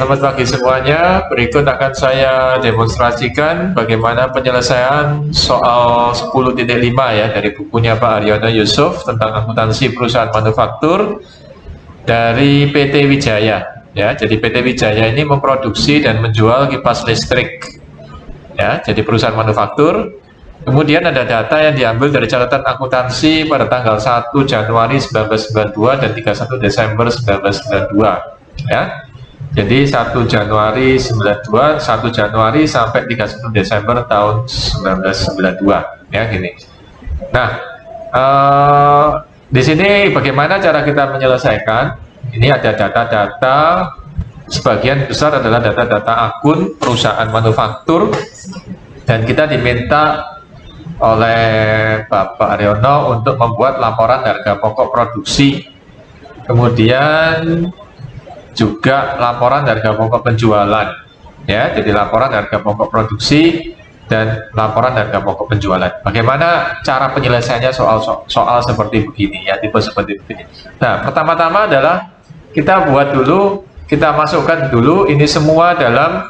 selamat pagi semuanya. Berikut akan saya demonstrasikan bagaimana penyelesaian soal 10.5 ya dari bukunya Pak Haryono Yusuf tentang akuntansi perusahaan manufaktur dari PT Wijaya. Ya, jadi PT Wijaya ini memproduksi dan menjual kipas listrik. Ya, jadi perusahaan manufaktur. Kemudian ada data yang diambil dari catatan akuntansi pada tanggal 1 Januari 1992 dan 31 Desember 1992. Ya. Jadi 1 Januari 92, 1 Januari sampai 31 Desember tahun 1992, ya gini. Nah, di sini bagaimana cara kita menyelesaikan? Ini ada data-data, sebagian besar adalah data-data akun perusahaan manufaktur, dan kita diminta oleh Bapak Haryono untuk membuat laporan harga pokok produksi, kemudian juga laporan harga pokok penjualan, ya. Jadi laporan harga pokok produksi dan laporan harga pokok penjualan. Bagaimana cara penyelesaiannya soal seperti begini, ya, tipe seperti begini. Nah, pertama-tama adalah kita buat dulu, kita masukkan dulu ini semua dalam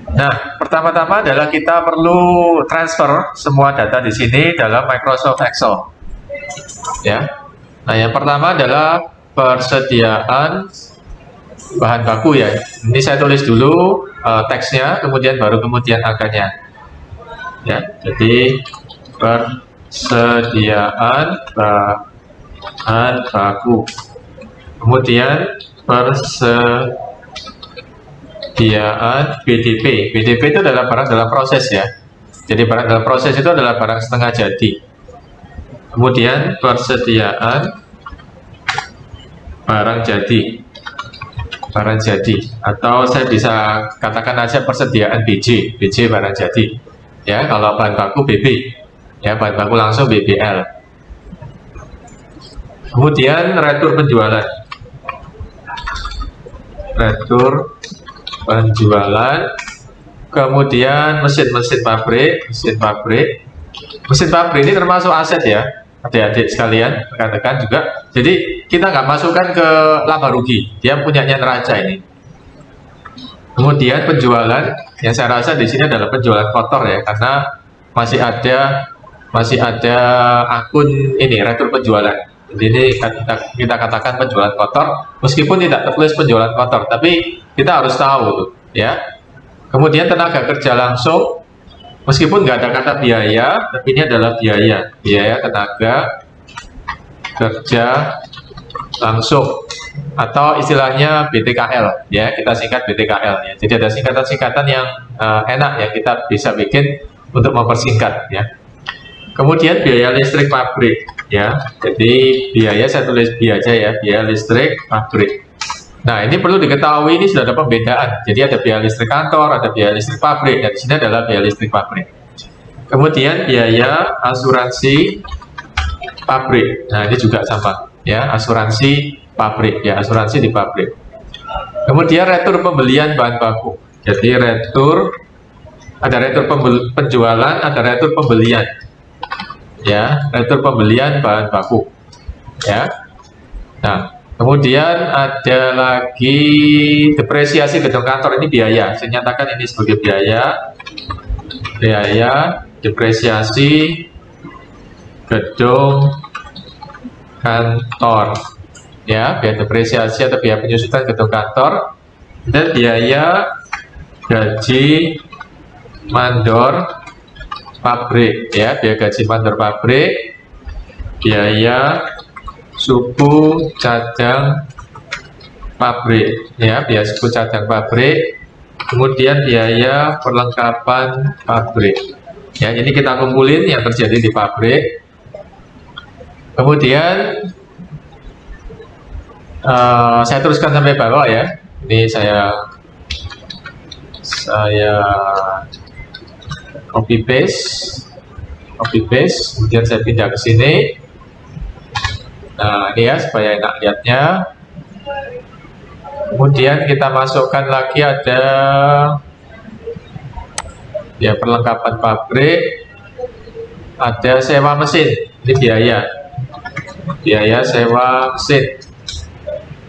Nah, pertama-tama adalah kita perlu transfer semua data di sini dalam Microsoft Excel. Ya. Nah, yang pertama adalah persediaan bahan baku ya. Ini saya tulis dulu teksnya, kemudian angkanya. Ya, jadi persediaan bahan baku. Kemudian persediaan BDP. BDP itu adalah barang dalam proses ya. Jadi barang dalam proses itu adalah barang setengah jadi. Kemudian persediaan barang jadi. Barang jadi. Atau saya bisa katakan aja persediaan BJ. BJ barang jadi. Ya, kalau bahan baku BB. Ya, bahan baku langsung BBL. Kemudian retur penjualan. Retur penjualan, kemudian mesin pabrik ini termasuk aset ya, adik-adik sekalian, rekan-rekan juga. Jadi kita nggak masukkan ke laba rugi, dia punyanya neraca ini. Kemudian penjualan, yang saya rasa di sini adalah penjualan kotor ya, karena masih ada akun ini retur penjualan. Jadi ini kita katakan penjualan kotor, meskipun tidak tertulis penjualan kotor, tapi kita harus tahu, ya. Kemudian tenaga kerja langsung, meskipun nggak ada kata biaya, tapi ini adalah biaya tenaga kerja langsung, atau istilahnya BTKL, ya. Kita singkat BTKL, ya. Jadi ada singkatan-singkatan yang enak ya, kita bisa bikin untuk mempersingkat, ya. Kemudian biaya listrik pabrik, ya. Jadi biaya saya tulis biaya aja ya, biaya listrik pabrik. Nah, ini perlu diketahui, ini sudah ada pembedaan. Jadi ada biaya listrik kantor, ada biaya listrik pabrik, dan di sini adalah biaya listrik pabrik. Kemudian biaya asuransi pabrik. Nah, ini juga sama, ya, asuransi pabrik, ya, asuransi di pabrik. Kemudian retur pembelian bahan baku. Jadi ada retur penjualan, ada retur pembelian. Ya, retur pembelian bahan baku, ya. Nah, kemudian ada lagi depresiasi gedung kantor, ini biaya. Saya nyatakan ini sebagai biaya depresiasi gedung kantor, ya, biaya depresiasi atau biaya penyusutan gedung kantor, dan biaya gaji mandor pabrik, ya, biaya gaji mandor pabrik, biaya suku cadang pabrik, ya, biaya suku cadang pabrik, kemudian biaya perlengkapan pabrik, ya. Ini kita kumpulin yang terjadi di pabrik. Kemudian Saya teruskan sampai bawah ya. Ini saya copy paste, kemudian saya pindah ke sini. Nah, ini ya supaya enak lihatnya. Kemudian kita masukkan lagi ada ya perlengkapan pabrik, ada sewa mesin, ini biaya sewa mesin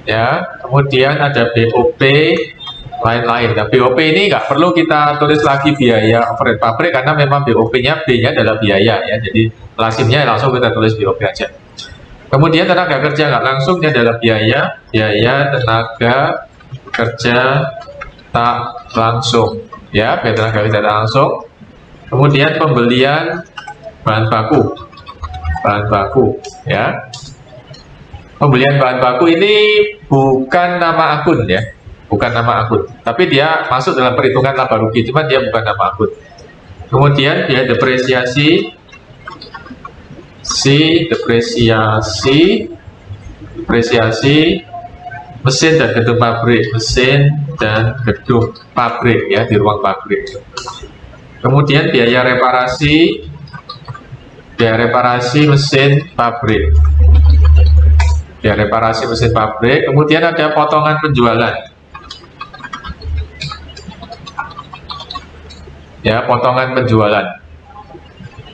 ya. Kemudian ada BOP lain-lain. Nah, BOP ini nggak perlu kita tulis lagi biaya overhead pabrik karena memang BOP-nya, B-nya adalah biaya ya. Jadi lazimnya langsung kita tulis BOP aja. Kemudian tenaga kerja nggak langsung, ini adalah biaya tenaga kerja tak langsung ya, biaya tenaga kerja tak langsung. Kemudian pembelian bahan baku ya. Pembelian bahan baku ini bukan nama akun ya, bukan nama akun, tapi dia masuk dalam perhitungan laba rugi, cuma dia bukan nama akun. Kemudian biaya depresiasi mesin dan gedung pabrik, ya, di ruang pabrik. Kemudian biaya reparasi mesin pabrik, kemudian ada potongan penjualan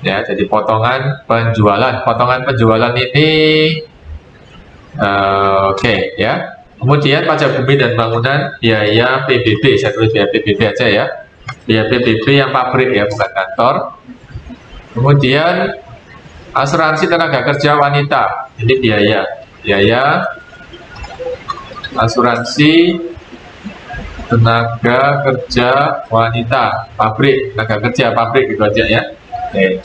ya, jadi potongan penjualan ini oke, ya. Kemudian pajak bumi dan bangunan, biaya PBB, saya tulis biaya PBB aja ya, biaya PBB yang pabrik ya, bukan kantor. Kemudian asuransi tenaga kerja wanita, ini biaya asuransi tenaga kerja wanita pabrik, gitu aja ya. Oke.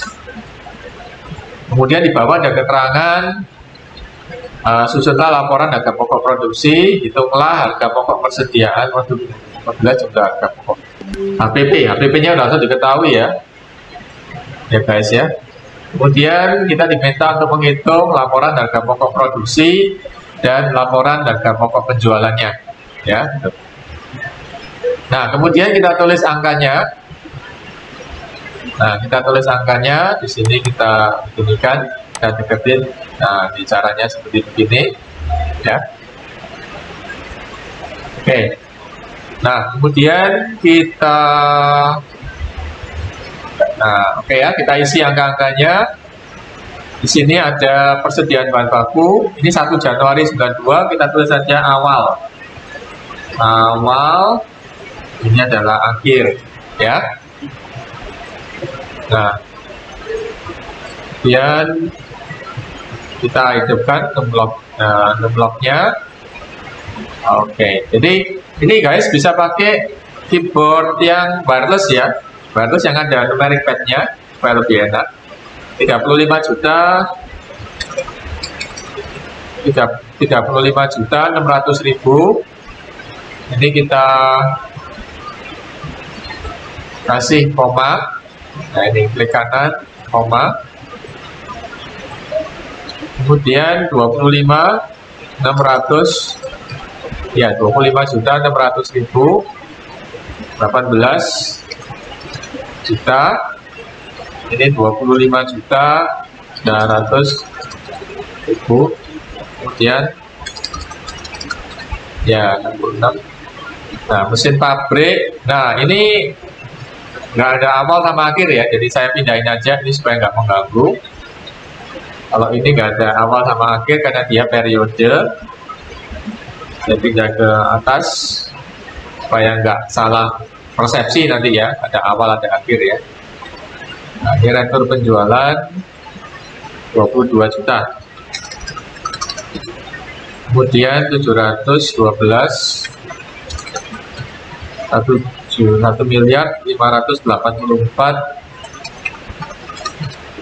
Kemudian di bawah ada keterangan, susunlah laporan harga pokok produksi, hitunglah harga pokok persediaan produk apabila jumlah harga pokok. HPP-nya sudah diketahui ya guys ya. Kemudian kita diminta untuk menghitung laporan harga pokok produksi dan laporan harga pokok penjualannya ya. Nah, kemudian kita tulis angkanya. Di sini kita beginikan dan deketin. Nah, di caranya seperti begini ya. Oke. Nah, kemudian kita kita isi angka-angkanya. Di sini ada persediaan bahan baku. Ini 1 Januari 92, kita tulis saja awal. Ini adalah akhir ya. Nah, kemudian kita hidupkan bloknya. Oke, jadi ini guys bisa pakai keyboard yang wireless ya, wireless yang ada numeric pad-nya supaya lebih enak. 35.600.000. Ini kita kasih koma. Nah, ini klik kanan, koma. Kemudian 25.600, ya 25.600.000, 18 juta. Ini 25.900.000. Kemudian ya 66. Nah, mesin pabrik. Nah, ini nggak ada awal sama akhir ya, jadi saya pindahin aja ini supaya nggak mengganggu. Kalau ini nggak ada awal sama akhir karena dia periode, saya pindah ke atas supaya nggak salah persepsi nanti ya, ada awal ada akhir ya. Nah, ini retur penjualan 22 juta. Kemudian 712, 1.584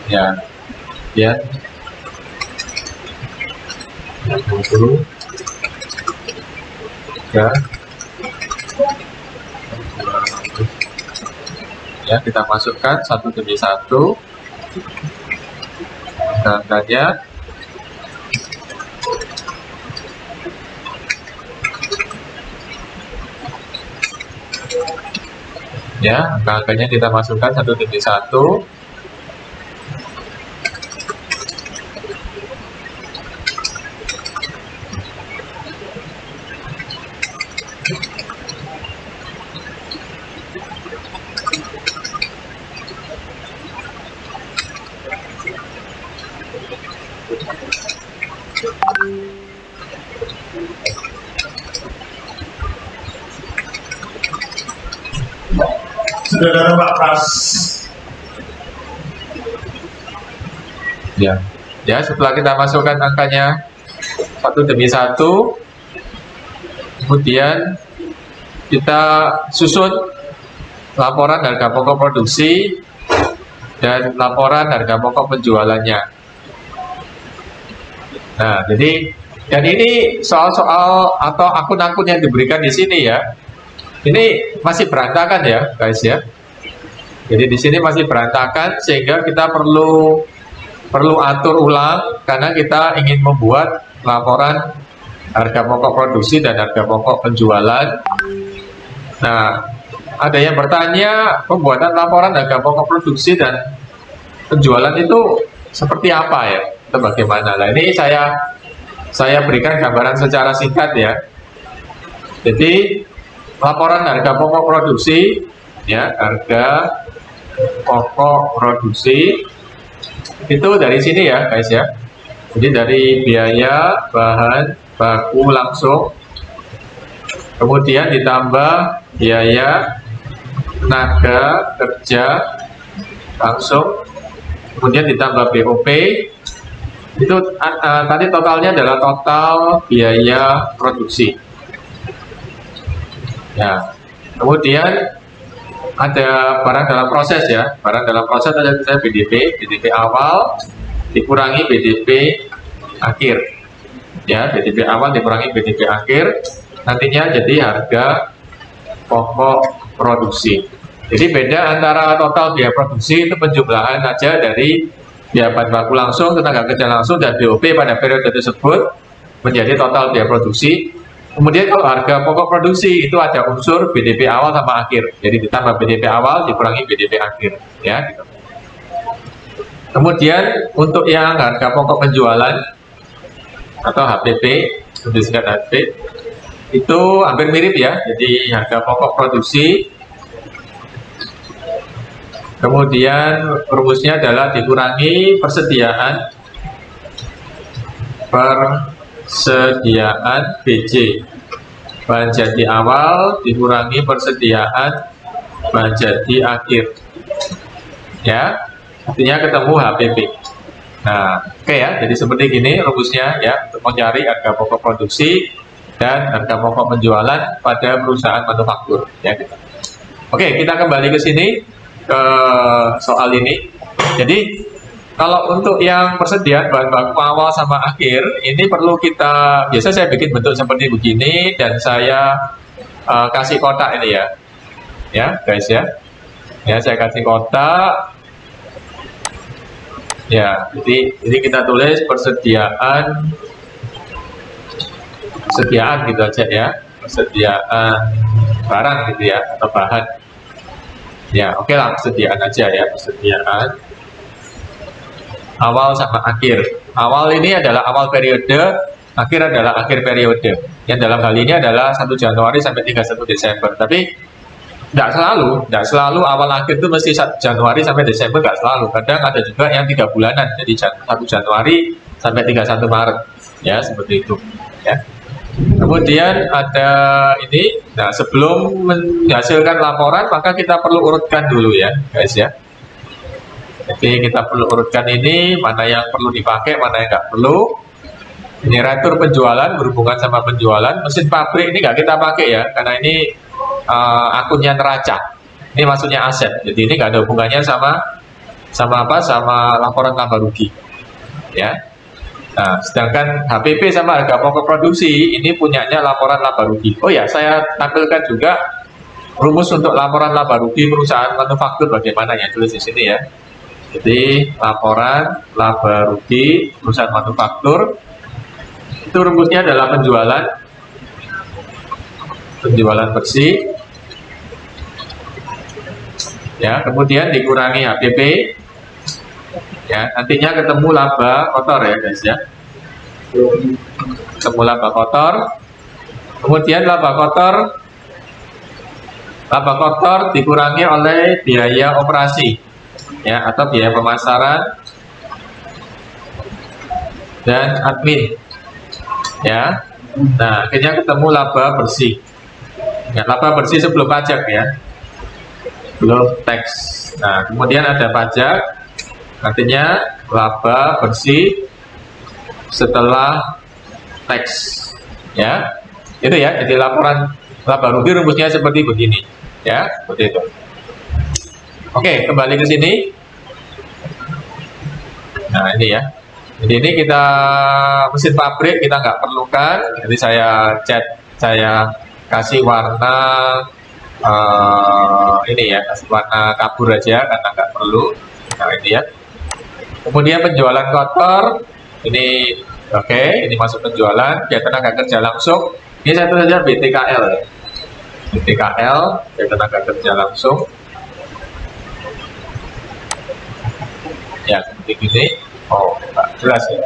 ya, 20 ya, kita masukkan satu demi satu angkanya. Ya, angka-angkanya kita masukkan satu demi satu. Saudara Pak Pras. Ya, ya setelah kita masukkan angkanya satu demi satu, kemudian kita susun laporan harga pokok produksi dan laporan harga pokok penjualannya. Nah, jadi dan ini soal-soal atau akun-akun yang diberikan di sini ya, ini masih berantakan ya guys ya. Jadi di sini masih berantakan sehingga kita perlu atur ulang karena kita ingin membuat laporan harga pokok produksi dan harga pokok penjualan. Nah, ada yang bertanya pembuatan laporan harga pokok produksi dan penjualan itu seperti apa ya? Itu bagaimana? Nah, ini saya berikan gambaran secara singkat ya. Jadi laporan harga pokok produksi ya, harga pokok produksi itu dari sini ya guys ya. Jadi dari biaya bahan baku langsung, kemudian ditambah biaya tenaga kerja langsung, kemudian ditambah BOP. Itu tadi totalnya adalah total biaya produksi ya. Kemudian ada barang dalam proses ya, barang dalam proses ada misalnya BDP awal dikurangi BDP akhir ya, BDP awal dikurangi BDP akhir, nantinya jadi harga pokok produksi. Jadi beda antara total biaya produksi itu penjumlahan aja dari biaya bahan baku langsung, tenaga kerja langsung, dan BOP pada periode tersebut menjadi total biaya produksi. Kemudian kalau harga pokok produksi itu ada unsur BDP awal sama akhir. Jadi ditambah BDP awal dikurangi BDP akhir ya gitu. Kemudian untuk yang harga pokok penjualan atau HPP, disingkat HP, itu hampir mirip ya. Jadi harga pokok produksi, kemudian rumusnya adalah dikurangi persediaan BJ, bahan jadi awal dikurangi persediaan bahan jadi akhir ya, artinya ketemu HPP. Nah, oke ya, jadi seperti gini rumusnya ya, untuk mencari harga pokok produksi dan harga pokok penjualan pada perusahaan manufaktur ya gitu. Oke, kita kembali ke sini ke soal ini. Jadi kalau untuk yang persediaan bahan baku awal sama akhir, ini perlu kita, biasa saya bikin bentuk seperti begini dan saya kasih kotak ini ya guys ya. Ya, saya kasih kotak. Ya, jadi ini kita tulis persediaan gitu aja ya, persediaan barang gitu ya, atau bahan. Ya, oke lah, persediaan aja ya, persediaan awal sama akhir. Awal ini adalah awal periode, akhir adalah akhir periode. Yang dalam hal ini adalah 1 Januari sampai 31 Desember. Tapi tidak selalu awal akhir itu mesti 1 Januari sampai Desember, nggak selalu. Kadang ada juga yang 3 bulanan, jadi 1 Januari sampai 31 Maret. Ya, seperti itu. Ya. Kemudian ada ini, nah sebelum menghasilkan laporan, maka kita perlu urutkan dulu ya, guys ya. Jadi kita perlu urutkan ini, mana yang perlu dipakai, mana yang nggak perlu. Ini retur penjualan berhubungan sama penjualan. Mesin pabrik ini nggak kita pakai ya, karena ini akunnya neraca. Ini maksudnya aset. Jadi ini nggak ada hubungannya sama laporan laba rugi. Ya. Nah, sedangkan HPP sama harga pokok produksi ini punyanya laporan laba rugi. Oh ya, saya tampilkan juga rumus untuk laporan laba rugi perusahaan manufaktur bagaimana ya, tulis di sini ya. Jadi laporan laba rugi perusahaan manufaktur itu rumusnya adalah penjualan bersih ya, kemudian dikurangi HPP, ya, nantinya ketemu laba kotor ya guys ya, ketemu laba kotor, kemudian laba kotor dikurangi oleh biaya operasi, ya, atau biaya pemasaran dan admin, ya. Nah, akhirnya ketemu laba bersih, ya, laba bersih sebelum pajak ya, belum tax. Nah, kemudian ada pajak, artinya laba bersih setelah tax, ya, itu ya. Jadi laporan laba rugi rumusnya seperti begini, ya, seperti itu. Oke, kembali ke sini. Nah, ini ya. Jadi ini kita mesin pabrik kita nggak perlukan. Jadi saya kasih warna ini ya, kasih warna kabur aja karena nggak perlu. Nah, ini ya. Kemudian penjualan kotor ini oke, ini masuk penjualan. Biaya tenaga kerja langsung. Ini satu saja BTKL ya. BTKL biaya tenaga kerja langsung. Ya, seperti ini. Oh, nggak jelas ya.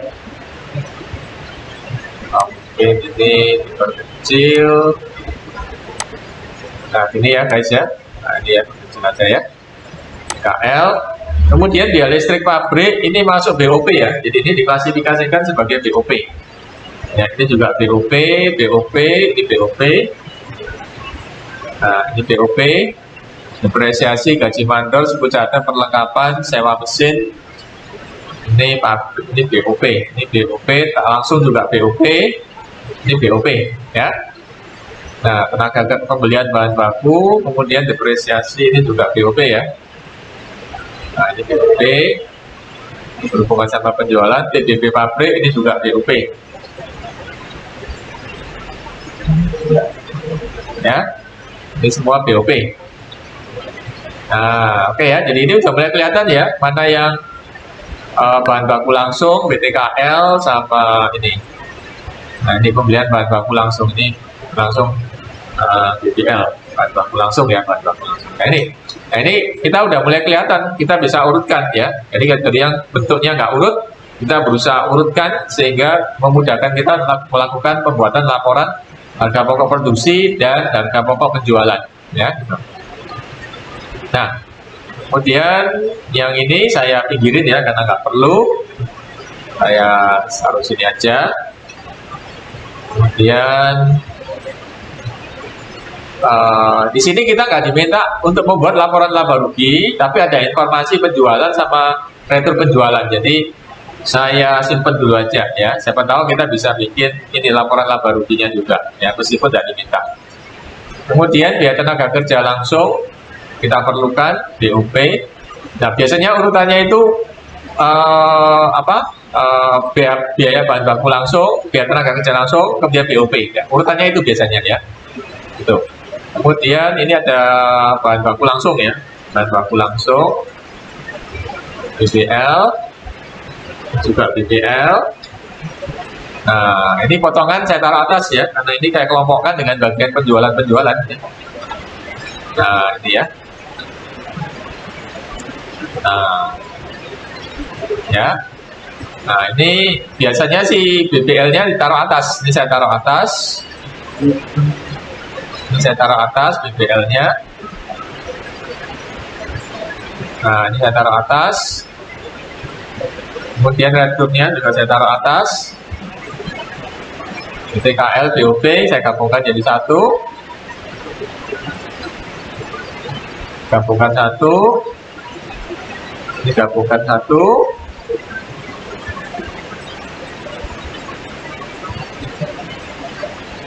Oke, ini diperkecil. Nah, ini ya guys ya. Nah, ini ya, kecil aja ya. KL. Kemudian biaya listrik pabrik ini masuk BOP ya. Jadi ini diklasifikasikan sebagai BOP. Ya, ini juga BOP, ini BOP. Nah, ini BOP. Depresiasi, gaji mandor, suku cadang, perlengkapan, sewa mesin. Ini BOP, tak langsung juga BOP, ini BOP ya. Nah, tenaga pembelian bahan baku, kemudian depresiasi ini juga BOP ya. Nah, ini BOP berhubungan sama penjualan. PBB pabrik ini juga BOP ya. Ini semua BOP. Nah, oke ya. Jadi ini sudah mulai kelihatan ya mana yang bahan baku langsung BTKL sama ini. Nah, ini pembelian bahan baku langsung, ini langsung BTL, bahan baku langsung ya, bahan baku langsung. Nah ini kita udah mulai kelihatan, kita bisa urutkan ya. Jadi dari yang bentuknya nggak urut, kita berusaha urutkan sehingga memudahkan kita melakukan pembuatan laporan harga pokok produksi dan harga pokok penjualan ya. Nah, kemudian yang ini saya pinggirin ya karena nggak perlu, saya taruh sini aja. Kemudian di sini kita nggak diminta untuk membuat laporan laba rugi, tapi ada informasi penjualan sama retur penjualan. Jadi saya simpen dulu aja ya. Siapa tahu kita bisa bikin ini laporan laba ruginya juga ya, meskipun tidak diminta. Kemudian biaya tenaga kerja langsung kita perlukan BOP. Nah, biasanya urutannya itu biaya bahan baku langsung, biaya tenaga kerja langsung, kemudian BOP. Ya, urutannya itu biasanya ya. Gitu. Kemudian ini ada bahan baku langsung ya, bahan baku langsung, BBL, juga BBL. Nah, ini potongan saya taruh atas ya, karena ini kayak kelompokkan dengan bagian penjualan-penjualan. Ya. Nah, ini ya. Nah, ya. Nah, ini biasanya si BBL-nya ditaruh atas. Ini saya taruh atas. Ini saya taruh atas BBL-nya. Nah, ini saya taruh atas. Kemudian return-nya juga saya taruh atas. BTKL, BOP saya gabungkan jadi satu. Gabungkan satu. Ini gabungkan satu.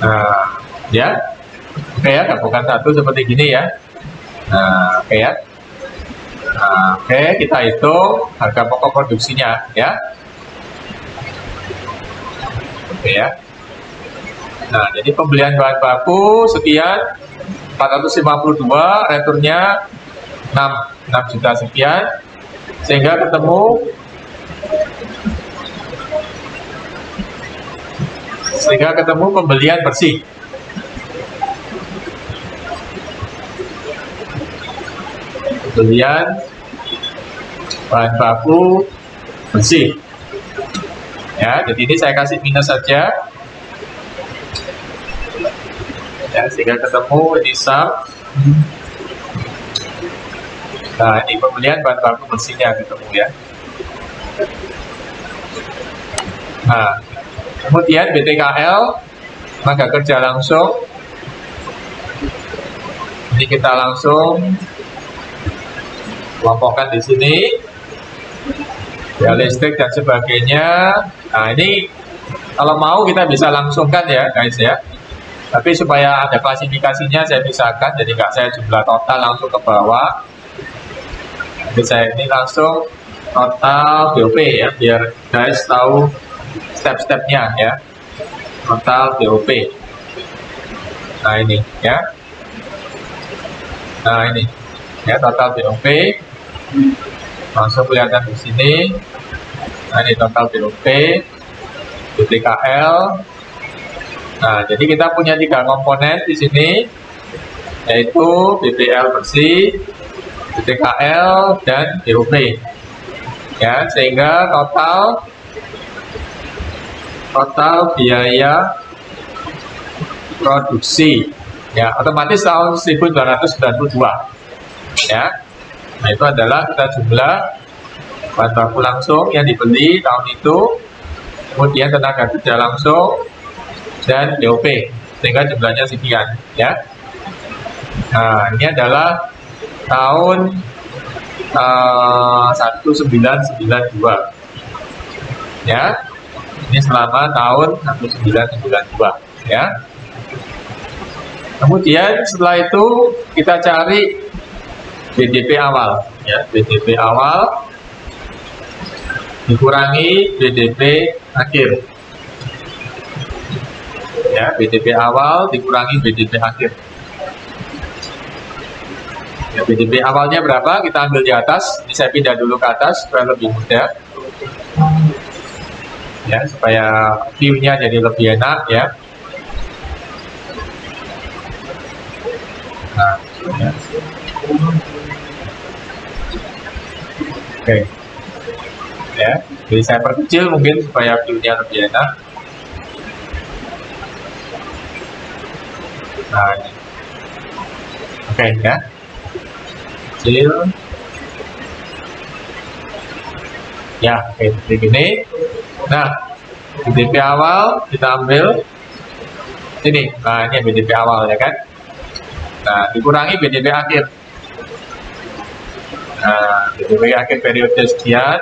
Nah, ya. Oke ya, gabungkan satu seperti gini ya. Nah, oke ya. Nah, oke, kita hitung harga pokok produksinya ya. Oke ya. Nah, jadi pembelian bahan baku sekian 452, returnya 6 juta sekian, sehingga ketemu pembelian bersih. pembelian bahan baku bersih. Ya, jadi ini saya kasih minus saja. Ya, sehingga ketemu ini sum. Nah, ini pembelian bahan baku bersihnya ketemu ya. Nah, kemudian BTKL tenaga kerja langsung. Ini kita langsung kelompokkan di sini. Ya, listrik dan sebagainya. Nah, ini kalau mau kita bisa langsungkan ya guys ya. Tapi supaya ada klasifikasinya saya pisahkan, jadi nggak saya jumlah total langsung ke bawah. Jadi saya ini langsung total BOP ya, biar guys tahu step-stepnya ya. Total BOP. Nah ini ya. Nah ini ya, total BOP. Langsung kelihatan di sini. Nah ini total BOP, BTKL. Nah jadi kita punya 3 komponen di sini, yaitu BBL bersih, BTKL, dan BOP. Ya, sehingga total biaya produksi ya otomatis tahun 1992 ya. Nah itu adalah kita jumlah bahan baku langsung yang dibeli tahun itu, kemudian tenaga kerja langsung dan BOP, sehingga jumlahnya sekian ya. Nah ini adalah tahun 1992 ya. Ini selama tahun 1992 ya. Kemudian setelah itu kita cari BDP awal ya. BDP awal dikurangi BDP akhir ya. BDP awal dikurangi BDP akhir ya. BDP awalnya berapa? Kita ambil di atas. Ini saya pindah dulu ke atas supaya lebih mudah ya, supaya view-nya jadi lebih enak ya. Nah, ya. Oke. Ya, jadi saya perkecil mungkin supaya view-nya lebih enak. Nah, ini. Oke ya. Kecil. Ya, oke, seperti gini. Nah, BDP awal kita ambil ini. Nah, ini BDP awal ya kan. Nah, dikurangi BDP akhir. Nah, BDP akhir periode sekian,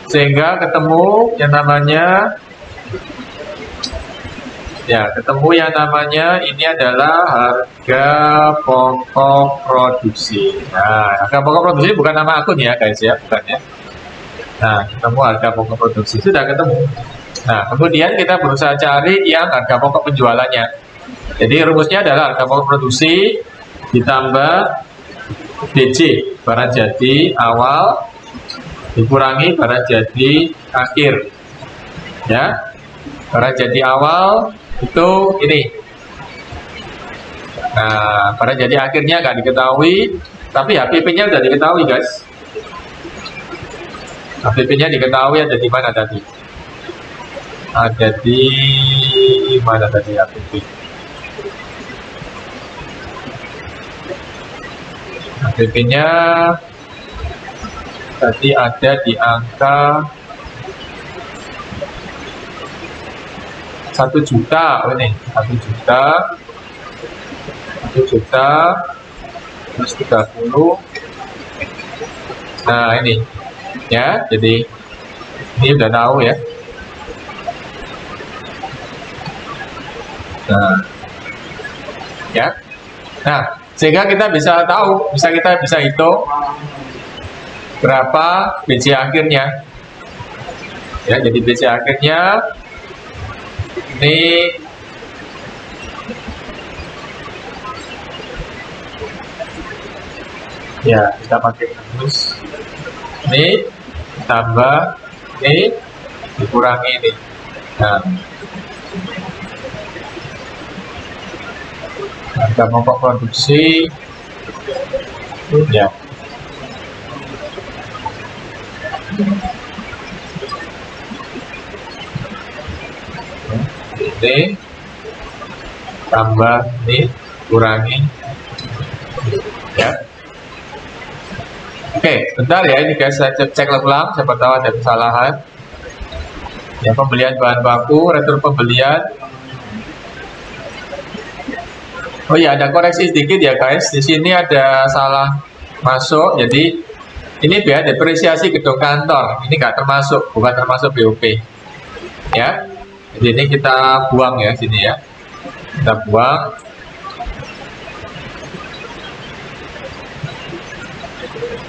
sehingga ketemu yang namanya ini adalah harga pokok produksi. Nah, harga pokok produksi bukan nama akun ya guys ya, bukan ya. Nah, ketemu harga pokok produksi, sudah ketemu. Nah, kemudian kita berusaha cari yang harga pokok penjualannya. Jadi rumusnya adalah harga pokok produksi ditambah BJ, barang jadi awal, dikurangi barang jadi akhir. Ya, barang jadi awal itu ini. Nah, barang jadi akhirnya nggak diketahui, tapi HPP-nya sudah diketahui guys. HPP-nya diketahui ada di mana tadi? Ada di mana tadi HPP? HPP-nya tadi ada di angka 1 juta. Oh ini 1 juta plus 30. Nah ini ya, jadi ini udah tahu ya. Nah ya, nah sehingga kita bisa tahu, kita bisa hitung berapa BC akhirnya ya. Jadi BC akhirnya ini ya, kita pakai rumus ini tambah ini dikurangi ini. Nah, harga pokok produksi ya Ini tambah ini, kurangi ya. Oke, bentar ya, ini guys, saya cek ulang, siapa tahu ada kesalahan ya. Pembelian bahan baku, retur pembelian. Oh iya, ada koreksi sedikit ya guys, di sini ada salah masuk, jadi ini biaya depresiasi gedung kantor, ini nggak termasuk, bukan termasuk BOP ya. Jadi ini kita buang ya sini ya, kita buang.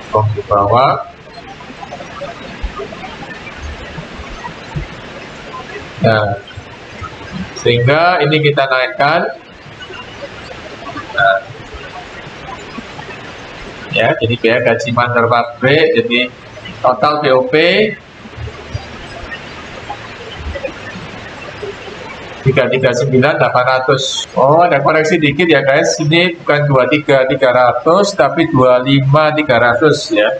Oh, di bawah. Nah, sehingga ini kita naikkan. Nah, ya, jadi biaya gaji mandor pabrik, jadi total BOP 339.800. Oh, ada koreksi dikit ya guys, ini bukan 23.300 tapi 25.300 ya.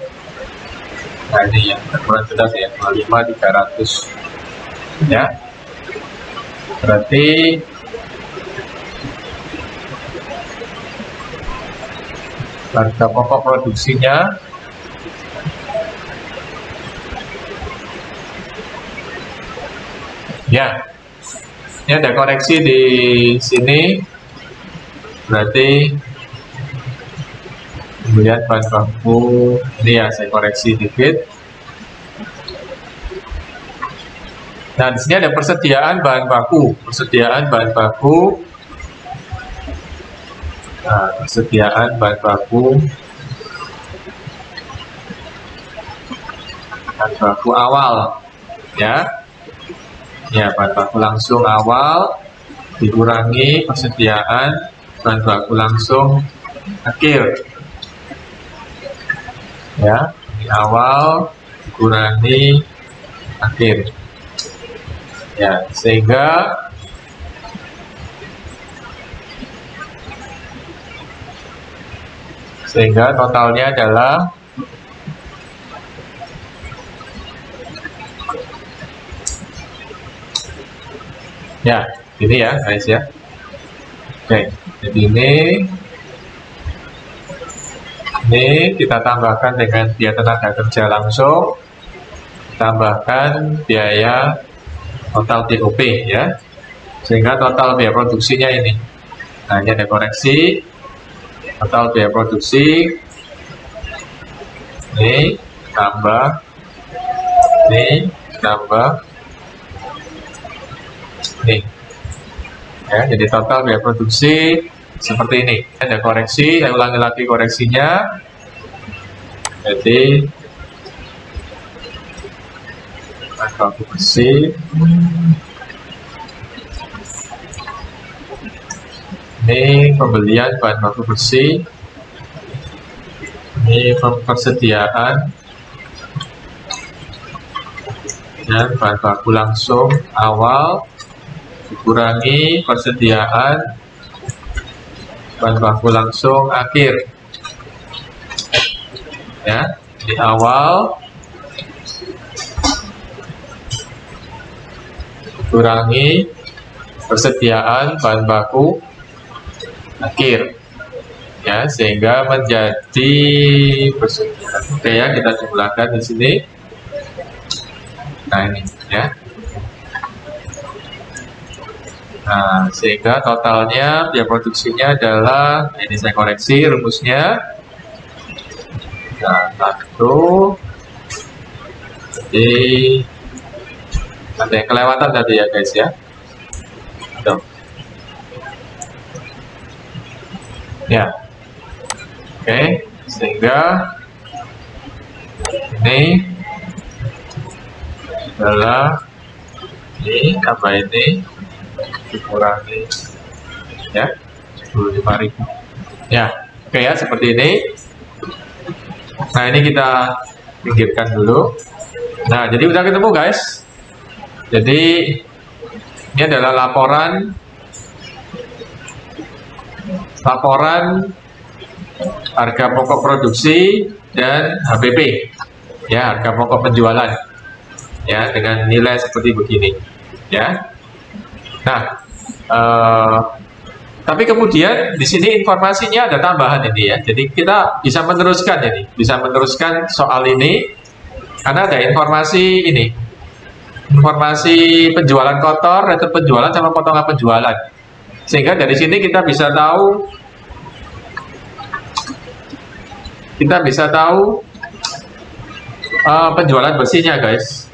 Nah ini ya, kurang jelas ya, 25.300 ya. Berarti harga pokok produksinya ya. Ini ada koreksi di sini, berarti lihat bahan baku ini ya, saya koreksi dikit. Nah di sini ada persediaan bahan baku, persediaan bahan baku. Nah, persediaan bahan baku, bahan baku awal ya. Ya, bahan baku langsung awal dikurangi persediaan bahan baku langsung akhir. Ya, di awal dikurangi akhir. Ya, sehingga totalnya adalah ya, ini ya guys ya. Oke, jadi ini kita tambahkan dengan biaya tenaga kerja langsung, tambahkan biaya total BOP ya, sehingga total biaya produksinya ini. Nah, ini ada koreksi total biaya produksi, ini tambah, ini tambah nih ya, jadi total biaya produksi seperti ini. Ada koreksi, saya ulangi lagi koreksinya. Jadi bahan baku bersih ini, pembelian bahan baku bersih ini, persediaan dan bahan baku langsung awal dikurangi persediaan bahan baku langsung akhir ya. Di awal kurangi persediaan bahan baku akhir ya, sehingga menjadi persediaan. Oke ya, kita jumlahkan di sini. Nah ini ya. Nah, sehingga totalnya biaya produksinya adalah, ini saya koreksi rumusnya. Nah, satu. Jadi ada yang kelewatan tadi ya guys ya. Tuh. Ya. Oke, sehingga ini adalah ini apa ini? Dikurangi ya 25.000 ya. Oke ya, seperti ini. Nah, ini kita pinggirkan dulu. Nah, jadi udah ketemu guys. Jadi ini adalah laporan harga pokok produksi dan HPP ya, harga pokok penjualan, ya, dengan nilai seperti begini, ya. Nah, tapi kemudian di sini informasinya ada tambahan ini ya. Jadi kita bisa meneruskan ini, bisa meneruskan soal ini karena ada informasi ini, informasi penjualan kotor, retur penjualan sama potongan penjualan. Sehingga dari sini kita bisa tahu, penjualan bersihnya, guys.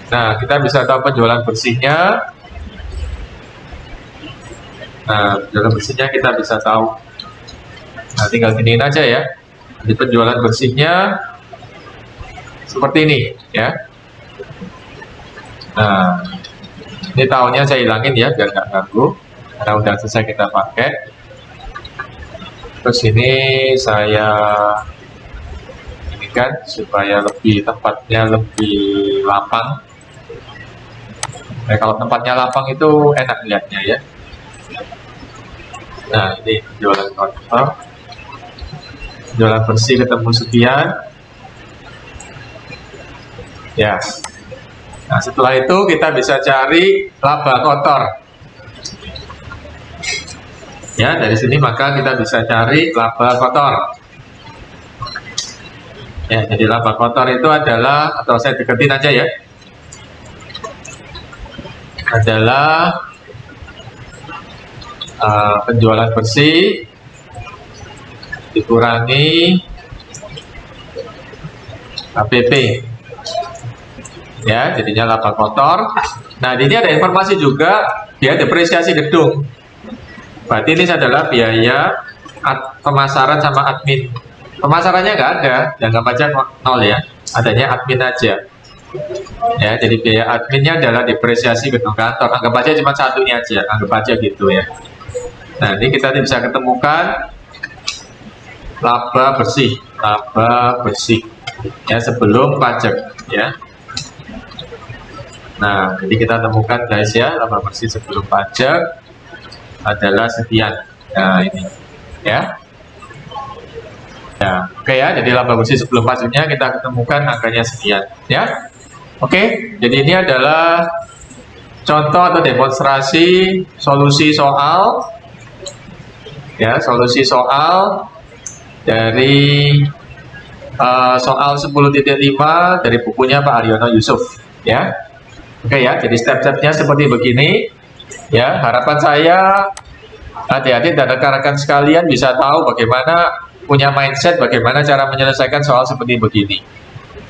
Nah, kita bisa tahu penjualan bersihnya. Nah, penjualan bersihnya kita bisa tahu. Nah, tinggal giniin aja ya. Di penjualan bersihnya seperti ini, ya. Nah, ini tahunnya saya hilangin ya, biar nggak ganggu. Karena udah selesai kita pakai. Terus ini saya ini kan supaya lebih tempatnya lebih lapang. Nah, kalau tempatnya lapang itu enak lihatnya ya. Nah, ini penjualan kotor, penjualan bersih ketemu sekian. Ya. Nah, setelah itu kita bisa cari laba kotor. Ya, dari sini maka kita bisa cari laba kotor. Ya, jadi laba kotor itu adalah, atau saya deketin aja ya, adalah penjualan bersih dikurangi HPP, ya, jadinya laba kotor. Nah, di sini ada informasi juga dia depresiasi gedung. Berarti ini adalah biaya pemasaran sama admin. Pemasarannya nggak ada, dianggap aja nol ya, adanya admin aja. Ya, jadi biaya adminnya adalah depresiasi gedung kantor. Anggap aja cuma satunya aja, anggap aja gitu ya. Nah, ini kita bisa ketemukan laba bersih ya sebelum pajak ya. Nah, jadi kita temukan guys ya, laba bersih sebelum pajak adalah sekian. Nah, ini ya. Ya, oke ya, jadi laba bersih sebelum pajaknya kita ketemukan angkanya sekian ya. Oke, jadi ini adalah contoh atau demonstrasi solusi soal ya, solusi soal dari soal 10.5 dari bukunya Pak Haryono Yusuf ya. Oke ya, jadi step-stepnya seperti begini ya. Harapan saya adik-adik dan rekan-rekan sekalian bisa tahu bagaimana, punya mindset bagaimana cara menyelesaikan soal seperti begini.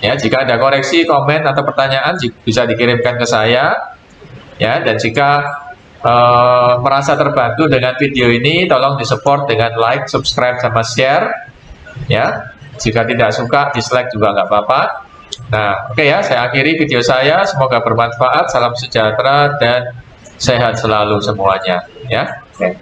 Ya, jika ada koreksi, komen atau pertanyaan bisa dikirimkan ke saya. Ya, dan jika merasa terbantu dengan video ini, tolong disupport dengan like, subscribe, sama share. Ya, jika tidak suka, dislike juga nggak apa-apa. Nah, oke ya, saya akhiri video saya. Semoga bermanfaat. Salam sejahtera dan sehat selalu semuanya. Ya, oke.